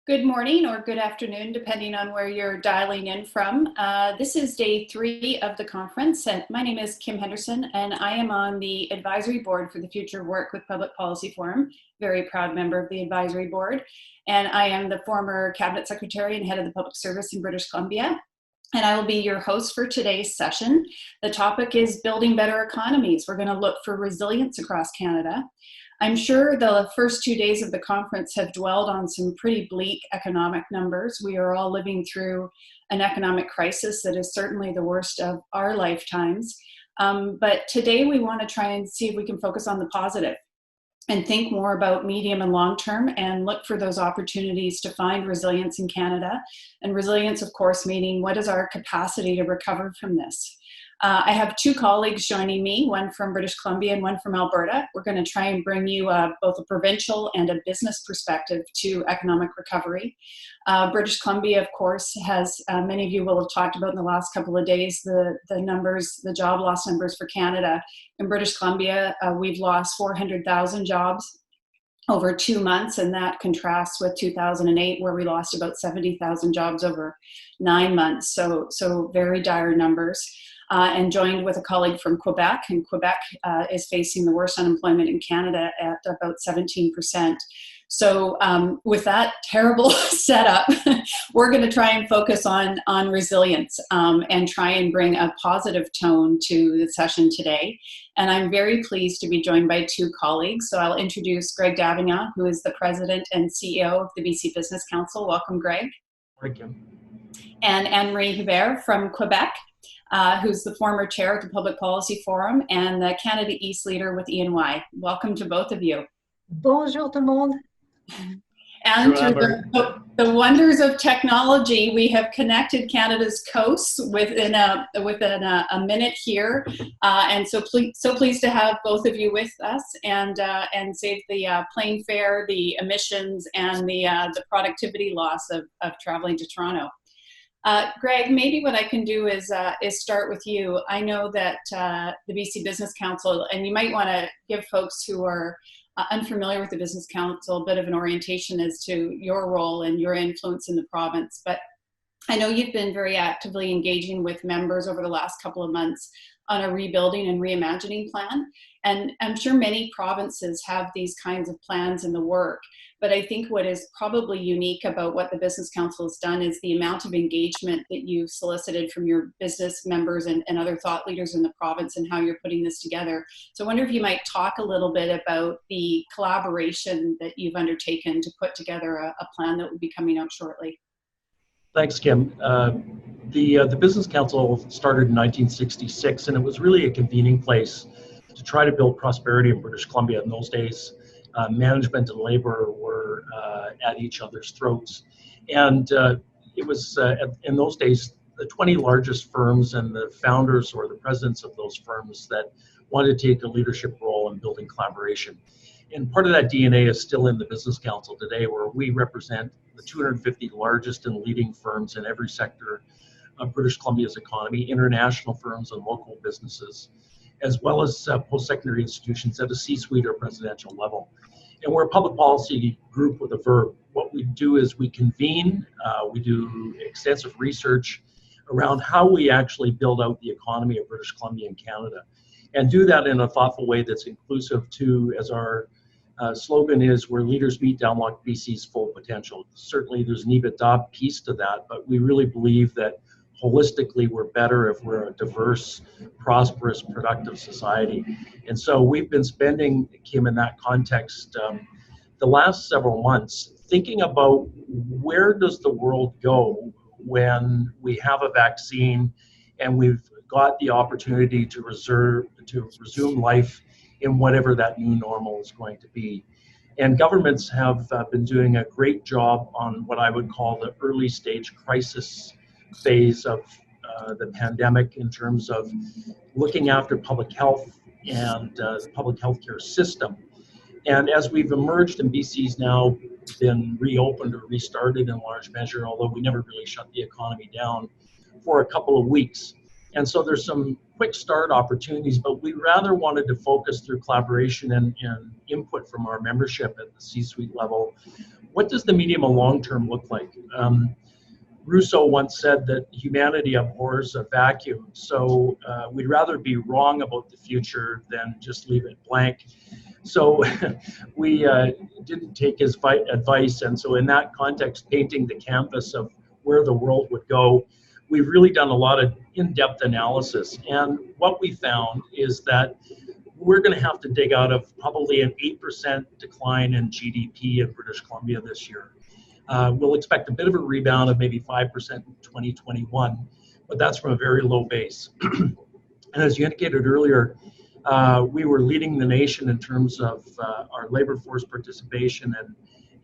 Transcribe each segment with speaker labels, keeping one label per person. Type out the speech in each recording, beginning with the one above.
Speaker 1: Good morning or good afternoon, depending on where you're dialing in from. This is day 3 of the conference. And my name is Kim Henderson, and I am on the advisory board for the Future of Work with Public Policy Forum. Very proud member of the advisory board. And I am the former cabinet secretary and head of the public service in British Columbia. And I will be your host for today's session. The topic is building better economies. We're going to look for resilience across Canada. I'm sure the first 2 days of the conference have dwelled on some pretty bleak economic numbers. We are all living through an economic crisis that is certainly the worst of our lifetimes. But today we want to try and see if we can focus on the positive and think more about medium and long term and look for those opportunities to find resilience in Canada. And resilience, of course, meaning what is our capacity to recover from this? I have 2 colleagues joining me, one from British Columbia and one from Alberta. We're going to try and bring you both a provincial and a business perspective to economic recovery. British Columbia, of course, has, many of you will have talked about in the last couple of days, the numbers, the job loss numbers for Canada. In British Columbia, we've lost 400,000 jobs over 2 months, and that contrasts with 2008, where we lost about 70,000 jobs over 9 months. So very dire numbers. And joined with a colleague from Quebec, and Quebec is facing the worst unemployment in Canada at about 17%. So with that terrible setup, we're going to try and focus on resilience and try and bring a positive tone to the session today. And I'm very pleased to be joined by 2 colleagues. So I'll introduce Greg Davignon, who is the President and CEO of the BC Business Council. Welcome, Greg.
Speaker 2: Thank you.
Speaker 1: And Anne-Marie Hubert from Quebec, who's the former chair of the Public Policy Forum and the Canada East leader with E&Y. Welcome to both of you.
Speaker 3: Bonjour tout le monde.
Speaker 1: And through the wonders of technology, we have connected Canada's coasts within a minute here, and so pleased to have both of you with us and save the plane fare, the emissions, and the productivity loss of traveling to Toronto. Greg, maybe what I can do is start with you. I know that the BC Business Council, and you might want to give folks who are unfamiliar with the Business Council a bit of an orientation as to your role and your influence in the province. But I know you've been very actively engaging with members over the last couple of months on a rebuilding and reimagining plan. And I'm sure many provinces have these kinds of plans in the work. But I think what is probably unique about what the Business Council has done is the amount of engagement that you've solicited from your business members and other thought leaders in the province and how you're putting this together. So I wonder if you might talk a little bit about the collaboration that you've undertaken to put together a plan that will be coming out shortly.
Speaker 2: Thanks, Kim. The Business Council started in 1966, and it was really a convening place to try to build prosperity in British Columbia. In those days, management and labor were at each other's throats. And it was, in those days, the 20 largest firms and the founders or the presidents of those firms that wanted to take a leadership role in building collaboration. And part of that DNA is still in the Business Council today, where we represent the 250 largest and leading firms in every sector of British Columbia's economy, international firms and local businesses, as well as post-secondary institutions at a C-suite or presidential level. And we're a public policy group with a verb. What we do is we convene, we do extensive research around how we actually build out the economy of British Columbia and Canada, and do that in a thoughtful way that's inclusive to, as our slogan is, where leaders meet to unlock BC's full potential. Certainly there's an EBITDA piece to that, but we really believe that holistically we're better if we're a diverse, prosperous, productive society. And so we've been spending, Kim, in that context, the last several months thinking about where does the world go when we have a vaccine and we've got the opportunity to resume life in whatever that new normal is going to be. And governments have been doing a great job on what I would call the early stage crisis phase of the pandemic in terms of looking after public health and the public healthcare system. And as we've emerged, and BC's now been reopened or restarted in large measure, although we never really shut the economy down for a couple of weeks. And so there's some quick start opportunities, but we rather wanted to focus through collaboration and input from our membership at the C-suite level, what does the medium and long term look like? Rousseau once said that humanity abhors a vacuum, so we'd rather be wrong about the future than just leave it blank. So we didn't take his advice, and so in that context, painting the canvas of where the world would go, we've really done a lot of in-depth analysis. And what we found is that we're going to have to dig out of probably an 8% decline in GDP in British Columbia this year. We'll expect a bit of a rebound of maybe 5% in 2021, but that's from a very low base. And as you indicated earlier, we were leading the nation in terms of our labor force participation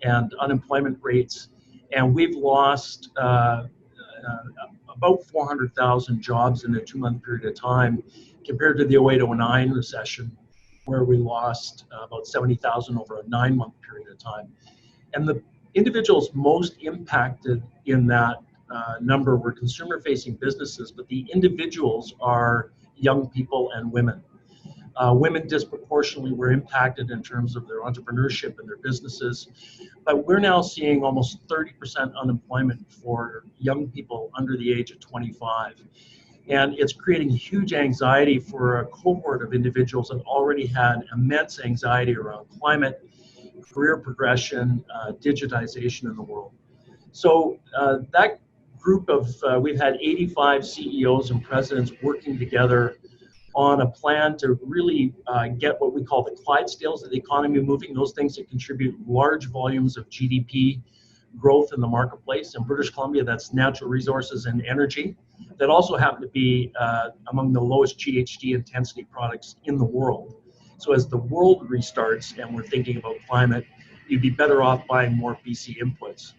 Speaker 2: and unemployment rates, and we've lost about 400,000 jobs in a 2-month period of time compared to the 08-09 recession, where we lost about 70,000 over a 9-month period of time. And the individuals most impacted in that number were consumer-facing businesses, but the individuals are young people and women. Women disproportionately were impacted in terms of their entrepreneurship and their businesses, but we're now seeing almost 30% unemployment for young people under the age of 25. And it's creating huge anxiety for a cohort of individuals that already had immense anxiety around climate, career progression, digitization in the world. So that group of, we've had 85 CEOs and presidents working together on a plan to really get what we call the Clydesdales of the economy moving, those things that contribute large volumes of GDP growth in the marketplace. In British Columbia, that's natural resources and energy that also happen to be among the lowest GHG intensity products in the world. So as the world restarts and we're thinking about climate, you'd be better off buying more BC inputs.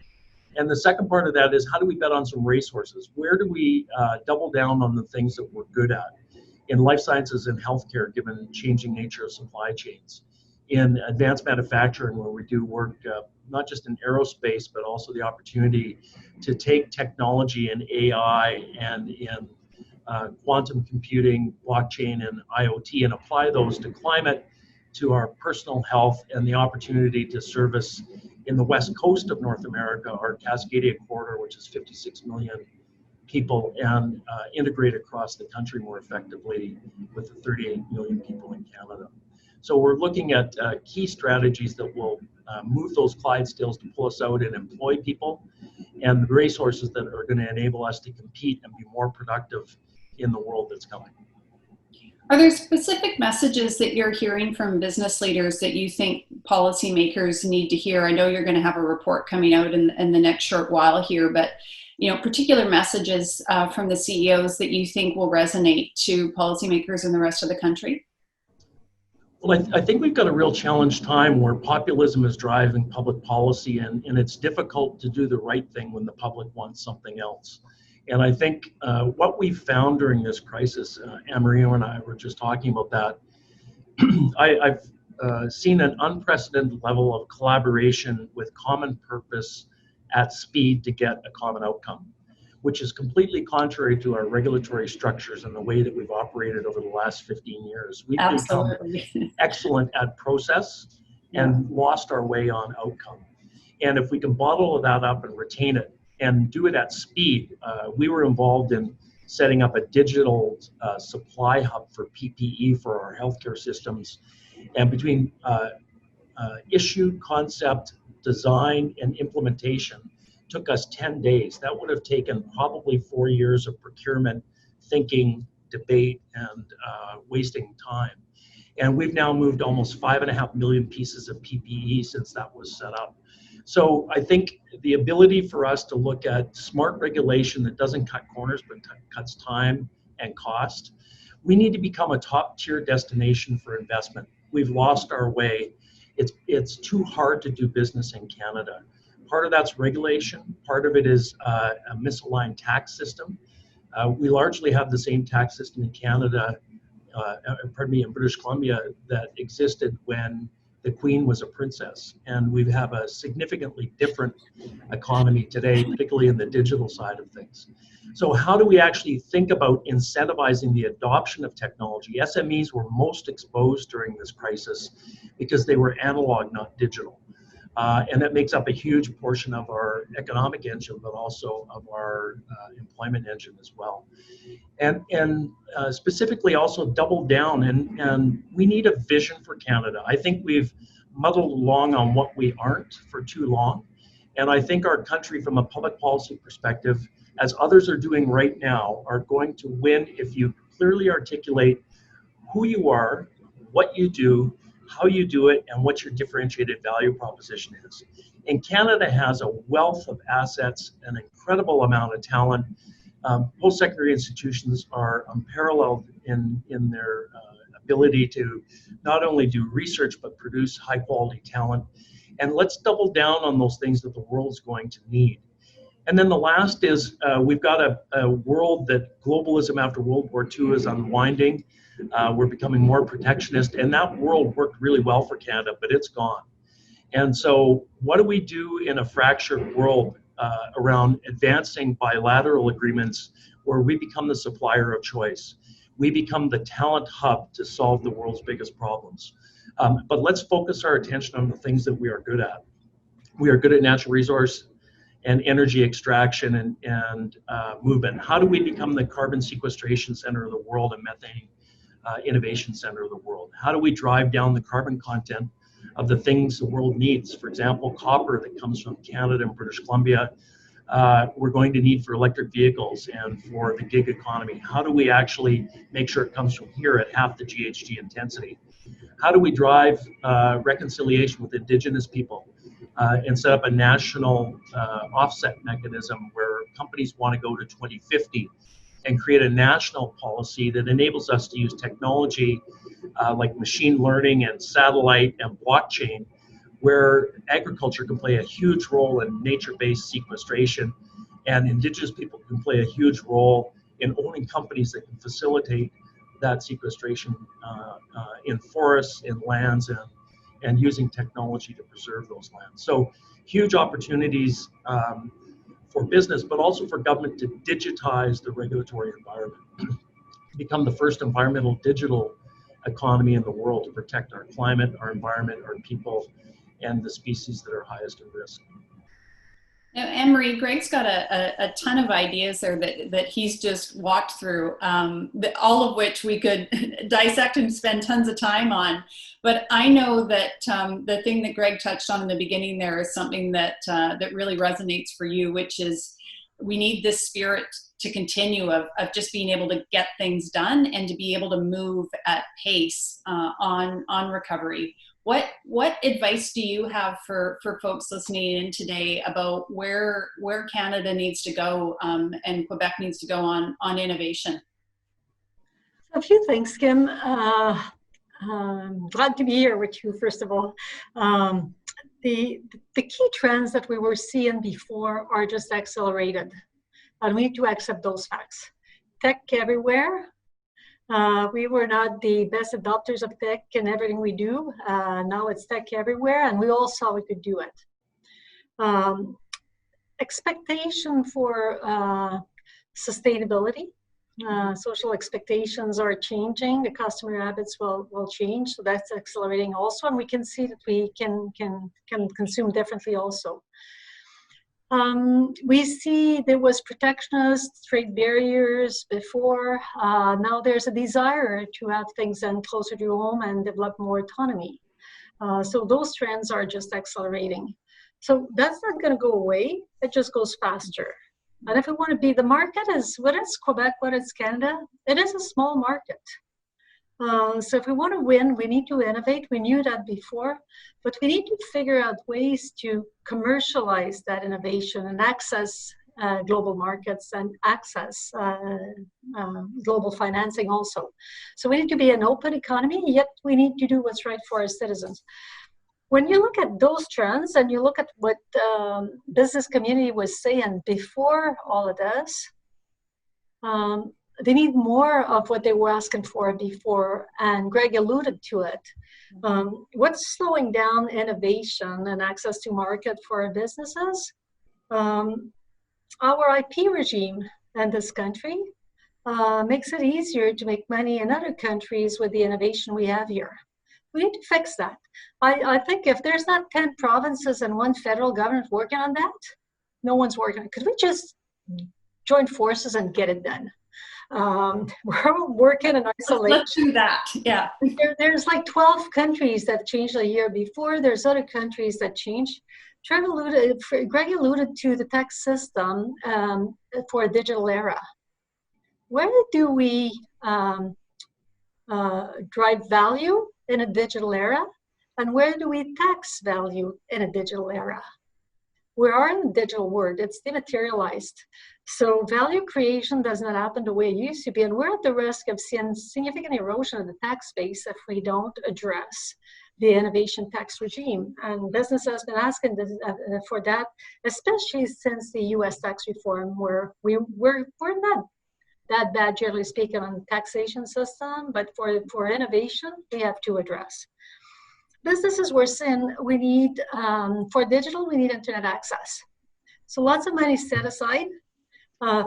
Speaker 2: And the second part of that is, how do we bet on some racehorses? Where do we double down on the things that we're good at? In life sciences and healthcare, given the changing nature of supply chains. In advanced manufacturing, where we do work not just in aerospace, but also the opportunity to take technology and AI and in quantum computing, blockchain, and IoT and apply those to climate, to our personal health, and the opportunity to service in the west coast of North America, our Cascadia corridor, which is 56 million people, and integrate across the country more effectively with the 38 million people in Canada. So we're looking at key strategies that will move those Clydesdales to pull us out and employ people, and the resources that are going to enable us to compete and be more productive in the world that's coming.
Speaker 1: Are there specific messages that you're hearing from business leaders that you think policymakers need to hear? I know you're going to have a report coming out in the next short while here, but particular messages from the CEOs that you think will resonate to policymakers in the rest of the country?
Speaker 2: Well, I think we've got a real challenge time where populism is driving public policy, and it's difficult to do the right thing when the public wants something else. And I think what we've found during this crisis, Anne-Marie and I were just talking about that, I've seen an unprecedented level of collaboration with common purpose at speed to get a common outcome, which is completely contrary to our regulatory structures and the way that we've operated over the last 15 years. We've become excellent at process and lost our way on outcome. And if we can bottle that up and retain it and do it at speed, we were involved in setting up a digital supply hub for PPE for our healthcare systems. And between issue, concept, design, and implementation took us 10 days. That would have taken probably 4 years of procurement, thinking, debate, and wasting time. And we've now moved almost 5.5 million pieces of PPE since that was set up. So I think the ability for us to look at smart regulation that doesn't cut corners but cuts time and cost, we need to become a top-tier destination for investment. We've lost our way. It's too hard to do business in Canada. Part of that's regulation. Part of it is a misaligned tax system. We largely have the same tax system in Canada, in British Columbia, that existed when the Queen was a princess. And we have a significantly different economy today, particularly in the digital side of things. So how do we actually think about incentivizing the adoption of technology? SMEs were most exposed during this crisis because they were analog, not digital. And that makes up a huge portion of our economic engine, but also of our employment engine as well. And specifically also double down, and we need a vision for Canada. I think we've muddled along on what we aren't for too long. And I think our country, from a public policy perspective, as others are doing right now, are going to win if you clearly articulate who you are, what you do, how you do it, and what your differentiated value proposition is. And Canada has a wealth of assets, an incredible amount of talent. Post-secondary institutions are unparalleled in their ability to not only do research, but produce high-quality talent. And let's double down on those things that the world's going to need. And then the last is we've got a world that globalism after World War II is unwinding. We're becoming more protectionist, and that world worked really well for Canada, but it's gone. And so what do we do in a fractured world around advancing bilateral agreements where we become the supplier of choice? We become the talent hub to solve the world's biggest problems. But let's focus our attention on the things that we are good at. We are good at natural resource and energy extraction and movement. How do we become the carbon sequestration center of the world and methane innovation center of the world? How do we drive down the carbon content of the things the world needs? For example, copper that comes from Canada and British Columbia, we're going to need for electric vehicles and for the gig economy. How do we actually make sure it comes from here at half the GHG intensity? How do we drive reconciliation with Indigenous people and set up a national offset mechanism where companies want to go to 2050 and create a national policy that enables us to use technology like machine learning and satellite and blockchain, where agriculture can play a huge role in nature-based sequestration, and Indigenous people can play a huge role in owning companies that can facilitate that sequestration in forests, in lands, and using technology to preserve those lands. So huge opportunities for business, but also for government to digitize the regulatory environment, become the first environmental digital economy in the world to protect our climate, our environment, our people, and the species that are highest at risk.
Speaker 1: Now, Anne-Marie, Greg's got a ton of ideas there that he's just walked through, all of which we could dissect and spend tons of time on. But I know that the thing that Greg touched on in the beginning there is something that that really resonates for you, which is we need this spirit to continue of just being able to get things done and to be able to move at pace on recovery. What advice do you have for folks listening in today about where Canada needs to go and Quebec needs to go on innovation?
Speaker 3: A few things, Kim. Glad to be here with you, first of all. The key trends that we were seeing before are just accelerated, and we need to accept those facts. Tech everywhere. We were not the best adopters of tech in everything we do. Now it's tech everywhere, and we all saw we could do it. Expectation for sustainability. Social expectations are changing. The customer habits will change, so that's accelerating also, and we can see that we can consume differently also. We see there was protectionist trade barriers before. Now there's a desire to have things done closer to home and develop more autonomy. So those trends are just accelerating. So that's not going to go away. It just goes faster. And if we want to be, the market is, whether it's Quebec, whether it's Canada, it is a small market. So if we want to win, we need to innovate. We knew that before, but we need to figure out ways to commercialize that innovation and access global markets and access global financing also. So we need to be an open economy, yet we need to do what's right for our citizens. When you look at those trends and you look at what business community was saying before all of this, they need more of what they were asking for before, and Greg alluded to it. What's slowing down innovation and access to market for our businesses? Our IP regime in this country makes it easier to make money in other countries with the innovation we have here. We need to fix that. I think if there's not 10 provinces and one federal government working on that, no one's working on it. Could we just join forces and get it done? We're working in isolation.
Speaker 1: Let's do that, yeah.
Speaker 3: There's like 12 countries that changed a year before. There's other countries that changed. Greg alluded to the tax system for a digital era. Where do we drive value in a digital era? And where do we tax value in a digital era? We are in the digital world, it's dematerialized. So value creation does not happen the way it used to be, and we're at the risk of seeing significant erosion of the tax base if we don't address the innovation tax regime. And business has been asking for that, especially since the US tax reform, where we're not that bad, generally speaking, on the taxation system, but for innovation, we have to address. Businesses were saying we need, for digital, we need internet access. So lots of money set aside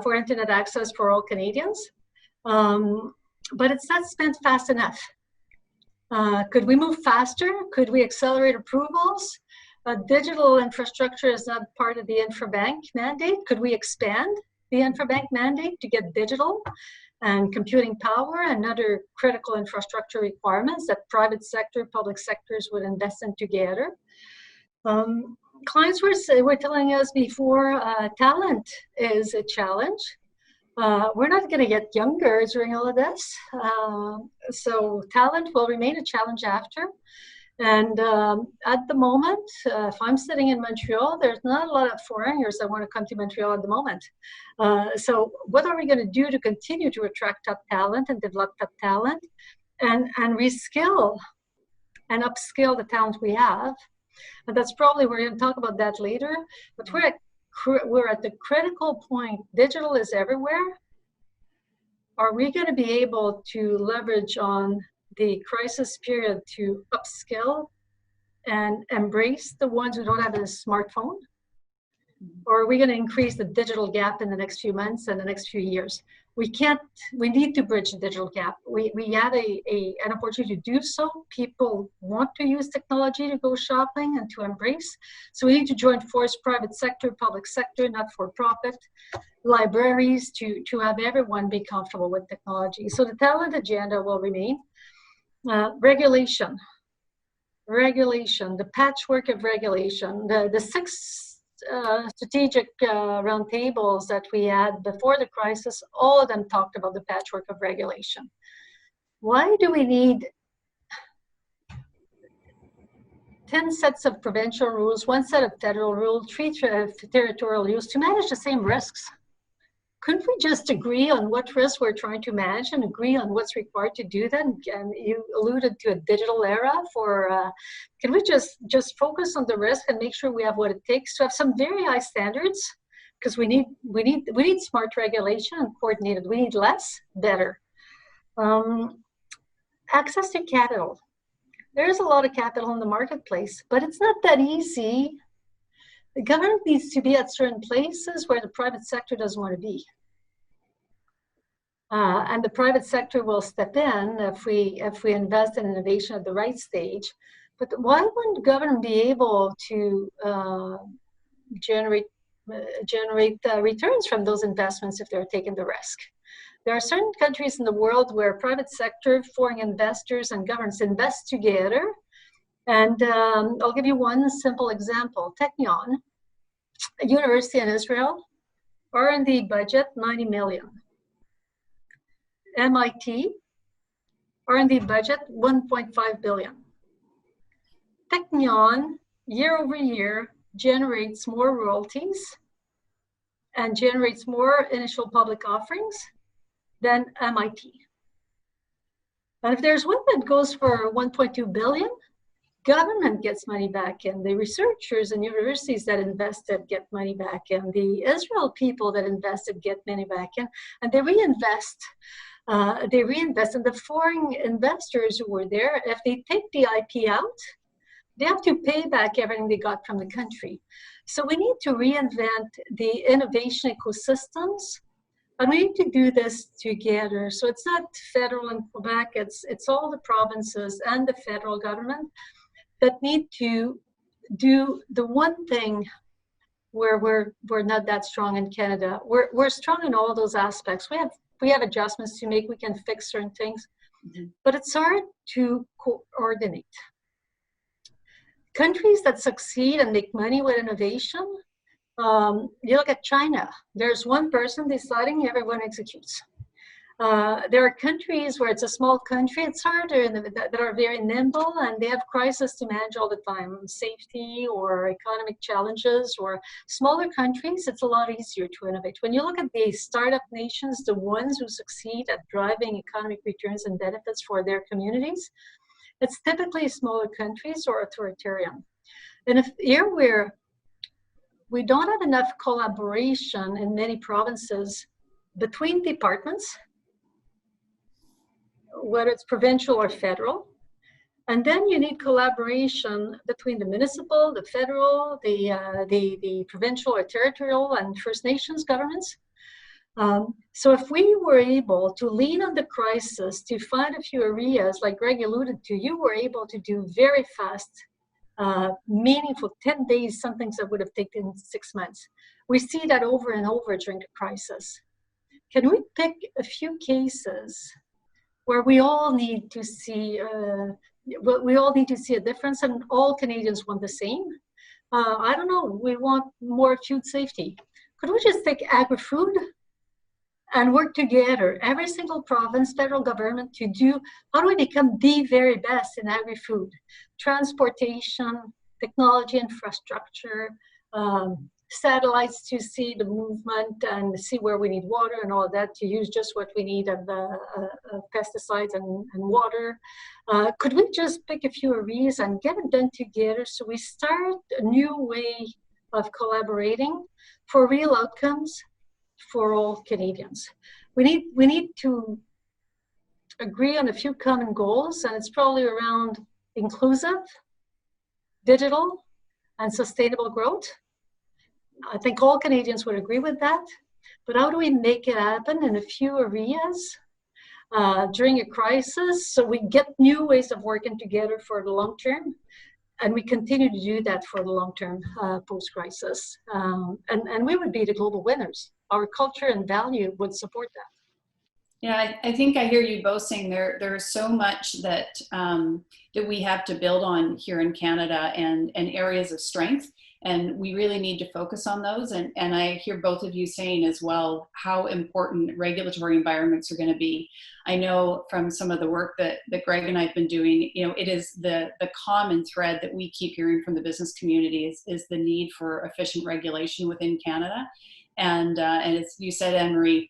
Speaker 3: for internet access for all Canadians, but it's not spent fast enough. Could we move faster? Could we accelerate approvals? Digital infrastructure is not part of the Infrabank mandate. Could we expand the Infrabank mandate to get digital and computing power and other critical infrastructure requirements that private sector, public sectors would invest in together? Clients were telling us before, talent is a challenge. We're not going to get younger during all of this. So talent will remain a challenge after. And at the moment, if I'm sitting in Montreal, there's not a lot of foreigners that want to come to Montreal at the moment. So what are we going to do to continue to attract top talent and develop top talent and reskill and upskill the talent we have? And that's probably, we're going to talk about that later, but we're at the critical point. Digital is everywhere. Are we going to be able to leverage on the crisis period to upskill and embrace the ones who don't have a smartphone? Or are we going to increase the digital gap in the next few months and the next few years? We need to bridge the digital gap. We had an opportunity to do so. People want to use technology to go shopping and to embrace. So we need to join force, private sector, public sector, not-for-profit, libraries, to have everyone be comfortable with technology. So the talent agenda will remain. Regulation, the patchwork of regulation, the six strategic roundtables that we had before the crisis, all of them talked about the patchwork of regulation. Why do we need 10 sets of provincial rules, 1 set of federal rules, 3 territorial rules to manage the same risks? Couldn't we just agree on what risks we're trying to manage and agree on what's required to do that? And you alluded to a digital era for, can we just focus on the risk and make sure we have what it takes to have some very high standards? Because we need smart regulation and coordinated. We need less, better. Access to capital. There's a lot of capital in the marketplace, but it's not that easy. The government needs to be at certain places where the private sector doesn't want to be. And the private sector will step in if we invest in innovation at the right stage. But why wouldn't the government be able to generate returns from those investments if they're taking the risk? There are certain countries in the world where private sector, foreign investors, and governments invest together. And I'll give you one simple example. Technion, a university in Israel, R&D budget, 90 million. MIT, R&D budget, 1.5 billion. Technion, year over year, generates more royalties and generates more initial public offerings than MIT. And if there's one that goes for 1.2 billion, government gets money back, and the researchers and universities that invested get money back, and the Israel people that invested get money back, and they reinvest. And the foreign investors who were there, if they take the IP out, they have to pay back everything they got from the country. So we need to reinvent the innovation ecosystems And we need to do this together. So it's not federal and Quebec, it's all the provinces and the federal government that need to do the one thing where we're not that strong in Canada. We're strong in all those aspects. We have adjustments to make, we can fix certain things, but it's hard to coordinate. Countries that succeed and make money with innovation, you look at China, there's one person deciding, everyone executes. There are countries where it's a small country, it's harder, that are very nimble and they have crises to manage all the time, safety or economic challenges, or smaller countries, it's a lot easier to innovate. When you look at the startup nations, the ones who succeed at driving economic returns and benefits for their communities, it's typically smaller countries or authoritarian. And if here we don't have enough collaboration in many provinces between departments, whether it's provincial or federal. And then you need collaboration between the municipal, the federal, the provincial or territorial and First Nations governments. So if we were able to lean on the crisis to find a few areas, like Greg alluded to, you were able to do very fast, meaningful 10 days, some things that would have taken 6 months. We see that over and over during the crisis. Can we pick a few cases where we all need to see a difference and all Canadians want the same? I don't know, we want more food safety. Could we just take agri-food and work together, every single province, federal government, to do, how do we become the very best in agri-food? Transportation, technology infrastructure, satellites to see the movement and see where we need water and all that, to use just what we need of pesticides and water. Could we just pick a few areas and get it done together so we start a new way of collaborating for real outcomes for all Canadians? We need to agree on a few common goals, and it's probably around inclusive, digital, and sustainable growth. I think all Canadians would agree with that, but how do we make it happen in a few areas during a crisis so we get new ways of working together for the long term, and we continue to do that for the long term post-crisis. And we would be the global winners. Our culture and value would support that.
Speaker 1: Yeah, I think I hear you both saying there's so much that that we have to build on here in Canada, and areas of strength, and we really need to focus on those. And I hear both of you saying as well how important regulatory environments are going to be. I know from some of the work that Greg and I have been doing, it is the common thread that we keep hearing from the business community is the need for efficient regulation within Canada. And as you said, Anne-Marie,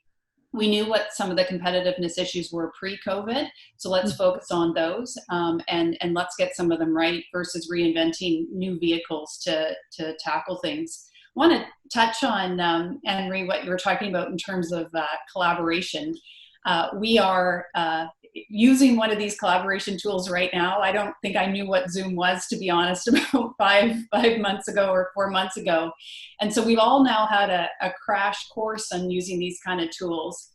Speaker 1: we knew what some of the competitiveness issues were pre-COVID, so let's focus on those and let's get some of them right versus reinventing new vehicles to tackle things. I want to touch on, Anne-Marie, what you were talking about in terms of collaboration. We are using one of these collaboration tools right now. I don't think I knew what Zoom was, to be honest, about five months ago or 4 months ago. And so we've all now had a crash course on using these kind of tools.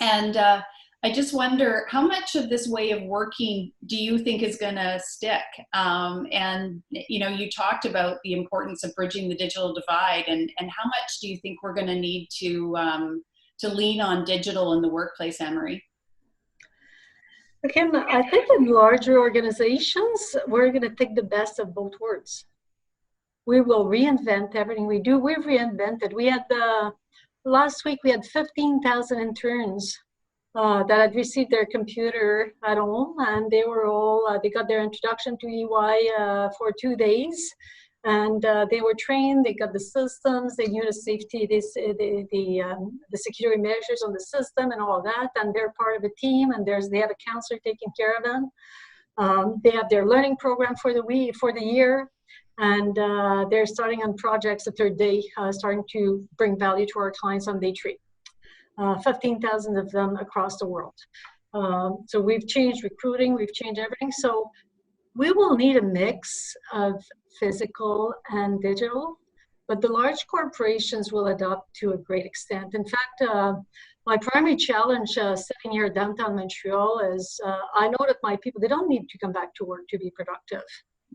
Speaker 1: And I just wonder, how much of this way of working do you think is going to stick? And you talked about the importance of bridging the digital divide, and how much do you think we're going to need to lean on digital in the workplace, Anne-Marie?
Speaker 3: Okay, I think in larger organizations, we're going to take the best of both worlds. We will reinvent everything we do. We've reinvented. We had last week, we had 15,000 interns that had received their computer at home, and they were all, they got their introduction to EY for 2 days. And they were trained, they got the systems, they knew the safety, the security measures on the system and all that, and they're part of a team, and they have a counselor taking care of them. They have their learning program for the year, and they're starting on projects the third day, starting to bring value to our clients on day 3. 15,000 of them across the world. So we've changed recruiting, we've changed everything. So we will need a mix of physical and digital, but the large corporations will adopt to a great extent. In fact, my primary challenge sitting here downtown Montreal is I know that my people, they don't need to come back to work to be productive.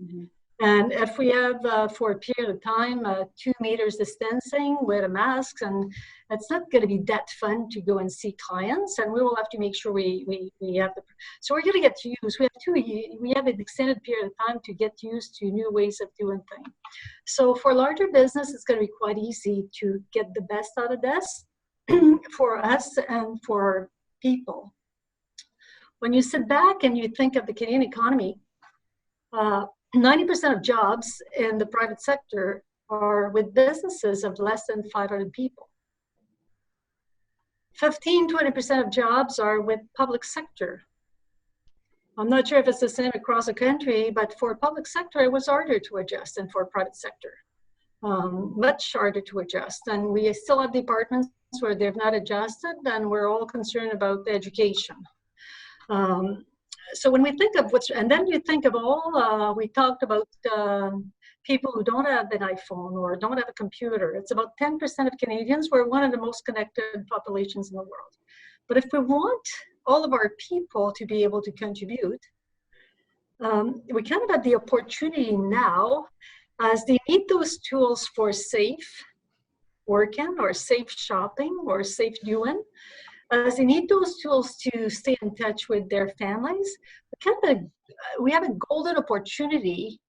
Speaker 1: Mm-hmm.
Speaker 3: And if we have for a period of time 2 meters distancing with a mask, and it's not going to be that fun to go and see clients, and we will have to make sure we have the. So we're going to get used. We have an extended period of time to get used to new ways of doing things. So for larger business, it's going to be quite easy to get the best out of this for us and for people. When you sit back and you think of the Canadian economy, 90% of jobs in the private sector are with businesses of less than 500 people. 15-20% of jobs are with public sector. I'm not sure if it's the same across the country, but for public sector, it was harder to adjust than for private sector. Much harder to adjust. And we still have departments where they've not adjusted, and we're all concerned about the education. So when we think of and then you think of all, we talked about people who don't have an iPhone or don't have a computer. It's about 10% of Canadians. We're one of the most connected populations in the world. But if we want all of our people to be able to contribute, we kind of have the opportunity now, as they need those tools for safe working or safe shopping or safe doing, as they need those tools to stay in touch with their families. We have a golden opportunity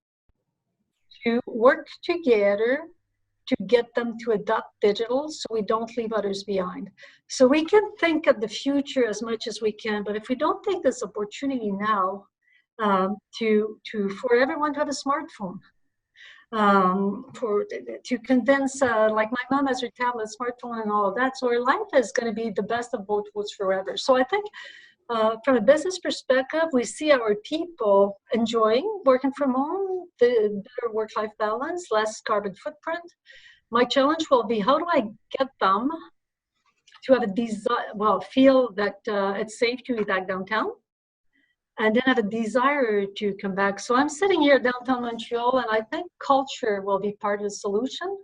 Speaker 3: to work together to get them to adopt digital so we don't leave others behind. So we can think of the future as much as we can, but if we don't take this opportunity now for everyone to have a smartphone, to convince, like my mom has her tablet, smartphone, and all of that. So her life is going to be the best of both worlds forever. So I think from a business perspective, we see our people enjoying working from home, the better work-life balance, less carbon footprint. My challenge will be, how do I get them to have feel that it's safe to be back downtown, and then have a desire to come back. So I'm sitting here downtown Montreal, and I think culture will be part of the solution.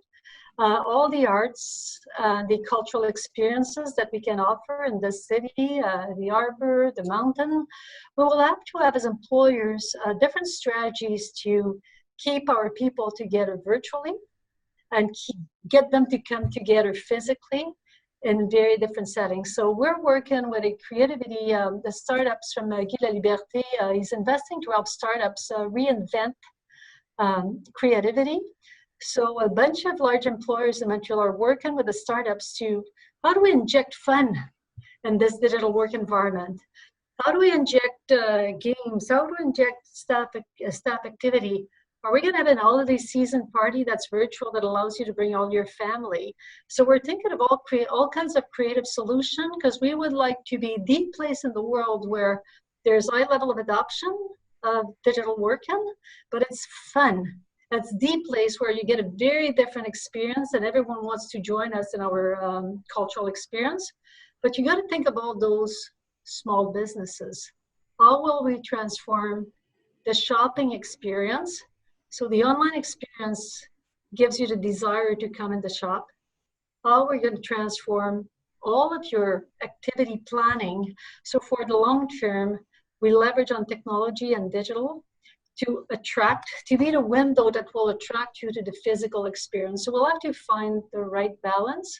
Speaker 3: All the arts, the cultural experiences that we can offer in the city, the harbor, the mountain, we will have to have as employers different strategies to keep our people together virtually and get them to come together physically in very different settings. So we're working with a creativity, the startups from Guy Laliberté. He's investing to help startups reinvent creativity. So a bunch of large employers in Montreal are working with the startups to, how do we inject fun in this digital work environment? How do we inject games? How do we inject staff activity? Are we going to have an holiday season party that's virtual that allows you to bring all your family? So we're thinking of all kinds of creative solutions, because we would like to be the place in the world where there's high level of adoption of digital working, but it's fun. That's the place where you get a very different experience, and everyone wants to join us in our cultural experience. But you got to think about those small businesses. How will we transform the shopping experience? So the online experience gives you the desire to come in the shop. How are we going to transform all of your activity planning? So for the long term, we leverage on technology and digital to be the window that will attract you to the physical experience. So we'll have to find the right balance.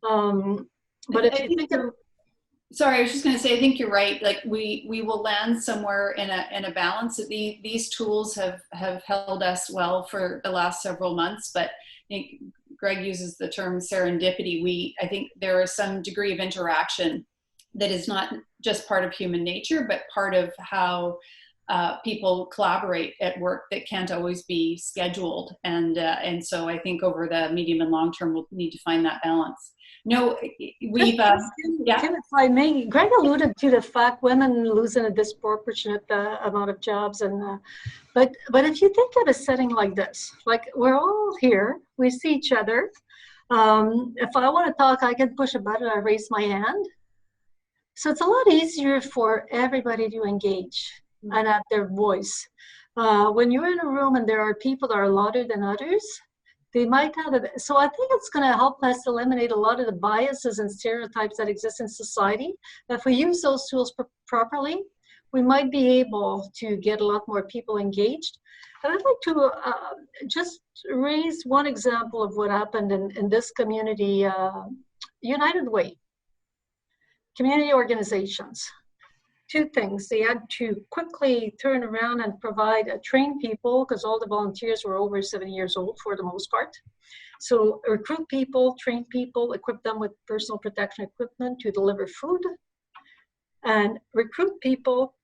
Speaker 3: But if you think of,
Speaker 1: sorry, I was just going to say, I think you're right. Like we will land somewhere in a balance. These tools have held us well for the last several months, but I think Greg uses the term serendipity. I think there is some degree of interaction that is not just part of human nature, but part of how people collaborate at work that can't always be scheduled. And so I think over the medium and long term, we'll need to find that balance. No, we've, yeah.
Speaker 3: If I may, Greg alluded to the fact women losing a disproportionate amount of jobs. But if you think of a setting like this, like we're all here, we see each other. If I want to talk, I can push a button, I raise my hand. So it's a lot easier for everybody to engage and have their voice. When you're in a room and there are people that are louder than others, They might have it. So I think it's going to help us eliminate a lot of the biases and stereotypes that exist in society. If we use those tools properly, we might be able to get a lot more people engaged. And I'd like to just raise one example of what happened in this community, United Way, community organizations. Two things. They had to quickly turn around and train people, because all the volunteers were over 70 years old for the most part. So recruit people, train people, equip them with personal protection equipment to deliver food, and recruit people,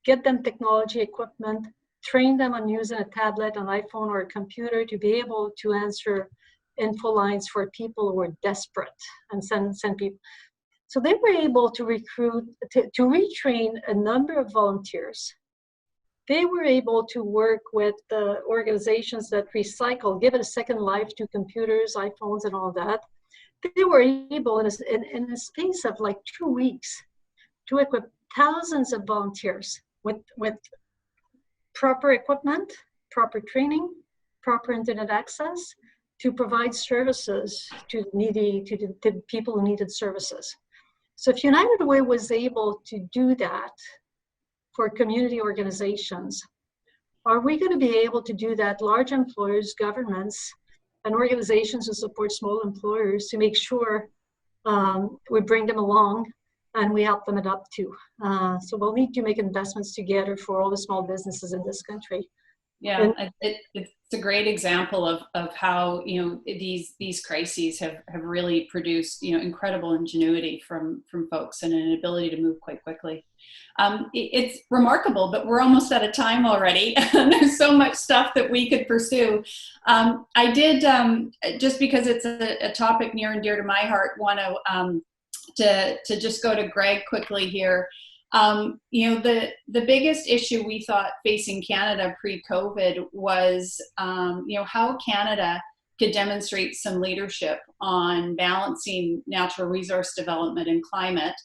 Speaker 3: get them technology equipment, train them on using a tablet, an iPhone, or a computer to be able to answer info lines for people who are desperate and send people. So they were able to to retrain a number of volunteers. They were able to work with the organizations that recycle, give it a second life to computers, iPhones, and all that. They were able, in a space of like 2 weeks, to equip thousands of volunteers with proper equipment, proper training, proper internet access, to provide services to the people who needed services. So if United Way was able to do that for community organizations, are we going to be able to do that, large employers, governments, and organizations who support small employers, to make sure we bring them along and we help them adapt too? So we'll need to make investments together for all the small businesses in this country.
Speaker 1: Yeah, it's a great example of how, you know, these crises have really produced, you know, incredible ingenuity from folks and an ability to move quite quickly. It's remarkable, but we're almost out of time already. There's so much stuff that we could pursue. I did, just because it's a topic near and dear to my heart, want to just go to Greg quickly here. You know, the biggest issue we thought facing Canada pre-COVID was, you know, how Canada could demonstrate some leadership on balancing natural resource development and climate.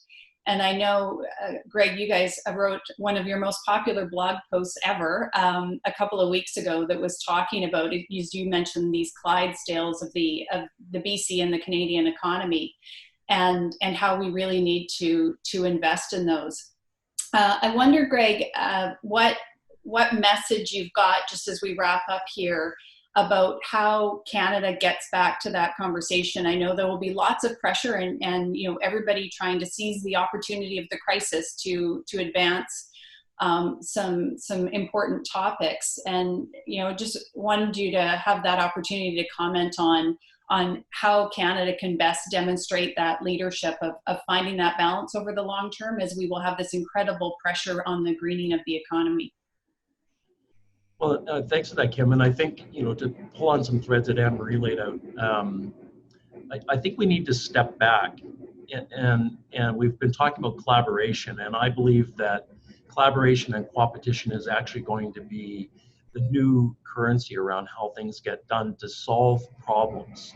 Speaker 1: And I know, Greg, you guys wrote one of your most popular blog posts ever a couple of weeks ago that was talking about, as you mentioned, these Clydesdales of the BC and the Canadian economy, and how we really need to invest in those. I wonder, Greg, what message you've got, just as we wrap up here, about how Canada gets back to that conversation. I know there will be lots of pressure and you know, everybody trying to seize the opportunity of the crisis to advance some important topics. And you know, just wanted you to have that opportunity to comment on how Canada can best demonstrate that leadership of finding that balance over the long term, as we will have this incredible pressure on the greening of the economy.
Speaker 2: Well, thanks for that, Kim. And I think, you know, to pull on some threads that Anne-Marie laid out, I think we need to step back, and we've been talking about collaboration, and I believe that collaboration and competition is actually going to be the new currency around how things get done to solve problems.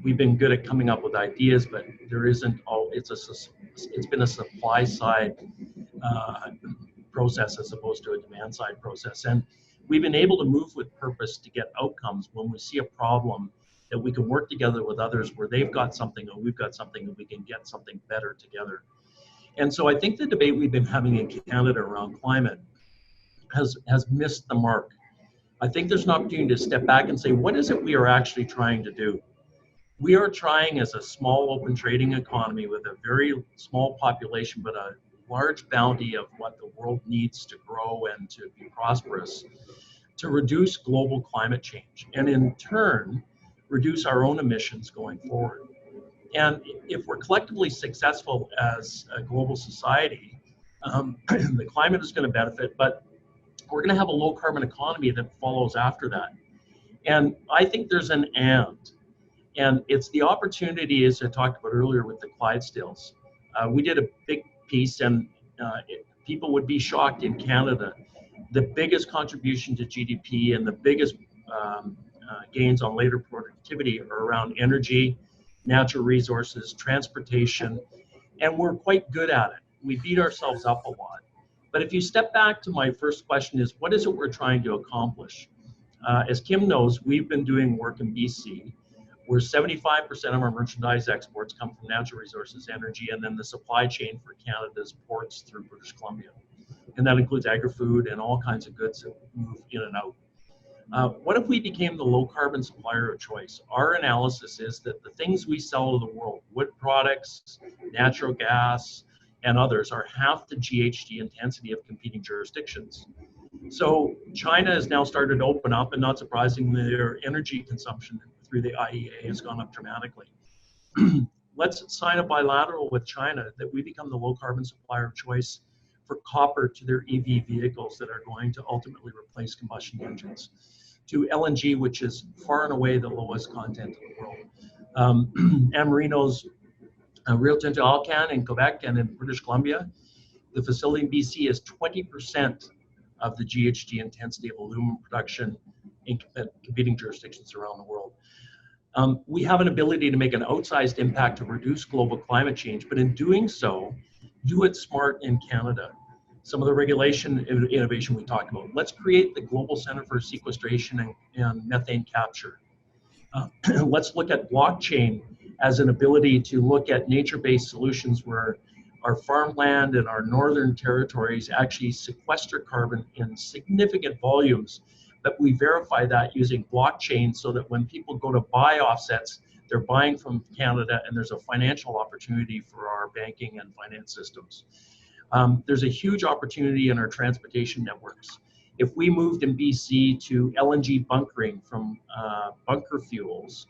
Speaker 2: We've been good at coming up with ideas, but there isn't it's been a supply side process as opposed to a demand side process. And we've been able to move with purpose to get outcomes when we see a problem, that we can work together with others where they've got something or we've got something, and we can get something better together. And so I think the debate we've been having in Canada around climate has missed the mark. I think there's an opportunity to step back and say, what is it we are actually trying to do? We are trying, as a small open trading economy with a very small population, but a large bounty of what the world needs to grow and to be prosperous, to reduce global climate change, and in turn, reduce our own emissions going forward. And if we're collectively successful as a global society, the climate is going to benefit, but we're going to have a low carbon economy that follows after that. And I think there's an and it's the opportunity, as I talked about earlier with the Clydesdales. We did a big piece, and people would be shocked in Canada. The biggest contribution to GDP and the biggest gains on labor productivity are around energy, natural resources, transportation, and we're quite good at it. We beat ourselves up a lot. But if you step back to my first question is, what is it we're trying to accomplish? As Kim knows, we've been doing work in BC where 75% of our merchandise exports come from natural resources, energy, and then the supply chain for Canada's ports through British Columbia. And that includes agri-food and all kinds of goods that move in and out. What if we became the low carbon supplier of choice? Our analysis is that the things we sell to the world, wood products, natural gas, and others, are half the GHG intensity of competing jurisdictions. So China has now started to open up, and not surprisingly, their energy consumption through the IEA has gone up dramatically. Let's sign a bilateral with China that we become the low carbon supplier of choice for copper to their EV vehicles that are going to ultimately replace combustion engines, to LNG, which is far and away the lowest content in the world. Amarino's Rio Tinto Alcan in Quebec and in British Columbia, the facility in BC is 20% of the GHG intensity of aluminum production in competing jurisdictions around the world. We have an ability to make an outsized impact to reduce global climate change, but in doing so, do it smart in Canada. Some of the regulation innovation we talked about. Let's create the Global Center for Sequestration and Methane Capture. Let's look at blockchain as an ability to look at nature-based solutions where our farmland and our northern territories actually sequester carbon in significant volumes, but we verify that using blockchain so that when people go to buy offsets, they're buying from Canada and there's a financial opportunity for our banking and finance systems. There's a huge opportunity in our transportation networks. If we moved in BC to LNG bunkering from bunker fuels,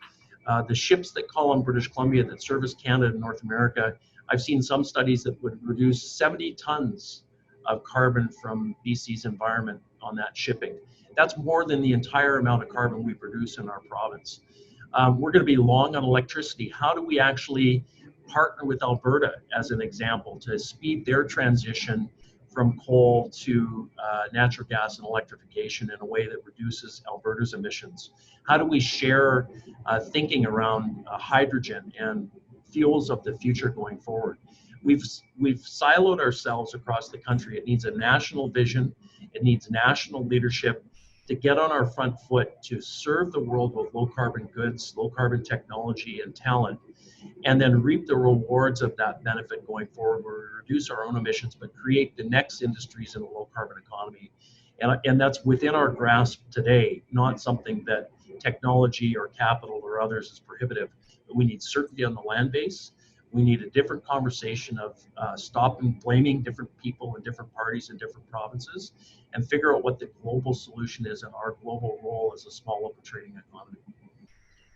Speaker 2: the ships that call on British Columbia that service Canada and North America, I've seen some studies that would reduce 70 tons of carbon from BC's environment on that shipping. That's more than the entire amount of carbon we produce in our province. We're going to be long on electricity. How do we actually partner with Alberta, as an example, to speed their transition from coal to natural gas and electrification in a way that reduces Alberta's emissions? How do we share thinking around hydrogen and fuels of the future going forward? We've siloed ourselves across the country. It needs a national vision. It needs national leadership to get on our front foot to serve the world with low carbon goods, low carbon technology and talent, and then reap the rewards of that benefit going forward, where we reduce our own emissions, but create the next industries in a low carbon economy. And that's within our grasp today, not something that technology or capital or others is prohibitive. But we need certainty on the land base. We need a different conversation of stopping blaming different people and different parties in different provinces, and figure out what the global solution is and our global role as a small open trading economy.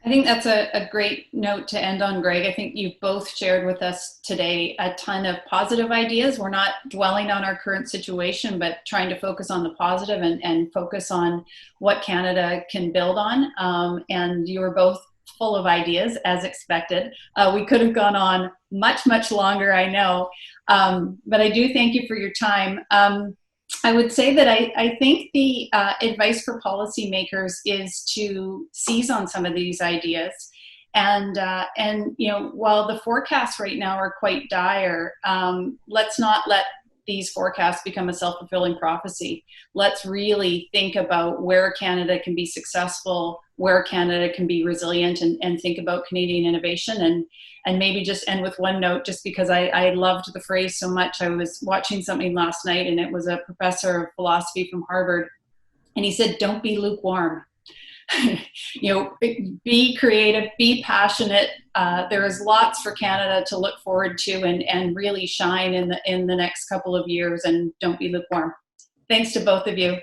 Speaker 1: I think that's a great note to end on, Greg. I think you've both shared with us today a ton of positive ideas. We're not dwelling on our current situation, but trying to focus on the positive and focus on what Canada can build on. And you were both full of ideas, as expected. We could have gone on much, much longer, I know. But I do thank you for your time. I would say that I think the advice for policymakers is to seize on some of these ideas. And you know, while the forecasts right now are quite dire, let's not let these forecasts become a self-fulfilling prophecy. Let's really think about where Canada can be successful, where Canada can be resilient, and think about Canadian innovation. And maybe just end with one note, just because I loved the phrase so much. I was watching something last night, and it was a professor of philosophy from Harvard, and he said, "Don't be lukewarm." You know, be creative, be passionate. There is lots for Canada to look forward to and really shine in the next couple of years, and don't be lukewarm. Thanks to both of you.